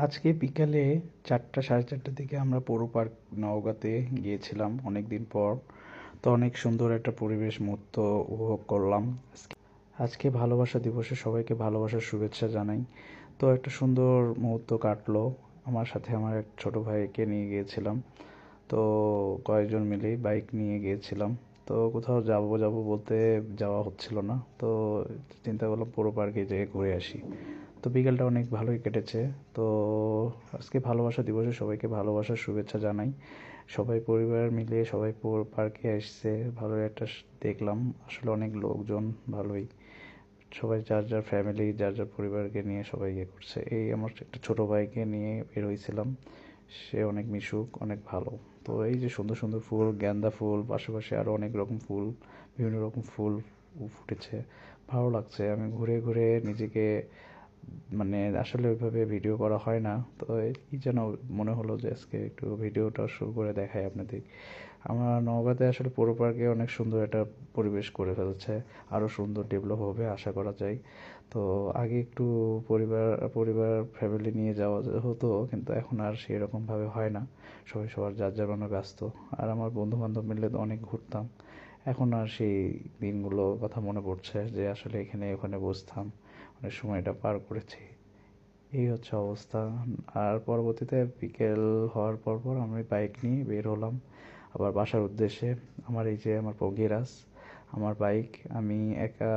আজকে বিকালে 4টা সাড়ে 4টার দিকে আমরা পৌর পার্ক নওগাঁতে গিয়েছিলাম অনেক দিন পর। তো অনেক সুন্দর একটা পরিবেশ মুহূর্ত উপভোগ করলাম। আজকে ভালোবাসা দিবসে সবাইকে ভালোবাসার শুভেচ্ছা জানাই। তো একটা সুন্দর মুহূর্ত কাটলো। আমার সাথে আমার এক ছোট ভাইকে নিয়ে গিয়েছিলাম। তো কয়েকজন মিলেই বাইক নিয়ে গিয়েছিলাম। তো কোথাও যাবো যাবো বলতে যাওয়া হচ্ছিল না। তো চিন্তা করলাম পৌর পার্কে যেয়ে ঘুরে আসি। তো বিকেলটা অনেক ভালোই কেটেছে। তো আজকে ভালোবাসা দিবসে সবাইকে ভালোবাসার শুভেচ্ছা জানাই। সবাই পরিবার মিলে সবাই পার্কে এসছে, ভালোই একটা দেখলাম। আসলে অনেক লোকজন, ভালোই সবাই যার যার ফ্যামিলি যার যার পরিবারকে নিয়ে সবাই ইয়ে করছে। এই আমার একটা ছোট ভাইকে নিয়ে বের হয়েছিলাম। সে অনেক মিশুক, অনেক ভালো। তো এই যে সুন্দর সুন্দর ফুল, গ্যান্দা ফুল, পাশাপাশি আরো অনেক রকম ফুল, বিভিন্ন রকম ফুল ফুটেছে, ভালো লাগছে। আমি ঘুরে ঘুরে নিজেকে, মানে আসলে ওইভাবে ভিডিও করা হয় না, তো কি যেন মনে হলো যে আজকে একটু ভিডিওটা শুরু করে দেখাই আপনাদের। আমার নওগাঁতে আসলে পৌর পার্কে অনেক সুন্দর একটা পরিবেশ করে ফেলছে, আরও সুন্দর ডেভেলপ হবে আশা করা যায়। তো আগে একটু পরিবার পরিবার ফ্যামিলি নিয়ে যাওয়া হতো, কিন্তু এখন আর সেই রকমভাবে হয় না। সবাই সবার যার যার মনে ব্যস্ত। আর আমার বন্ধু বান্ধব মিলে তো অনেক ঘুরতাম। এখন আর সেই দিনগুলো কথা মনে পড়ছে যে আসলে এখানে ওখানে বসতাম, অনেক সময়টা পার করেছি। এই হচ্ছে অবস্থা। আর পরবর্তীতে বিকেল হওয়ার পর পর আমি বাইক নিয়ে বের হলাম আবার বাসার উদ্দেশ্যে। আমার এই যে আমার পগিরাস, আমার বাইক, আমি একা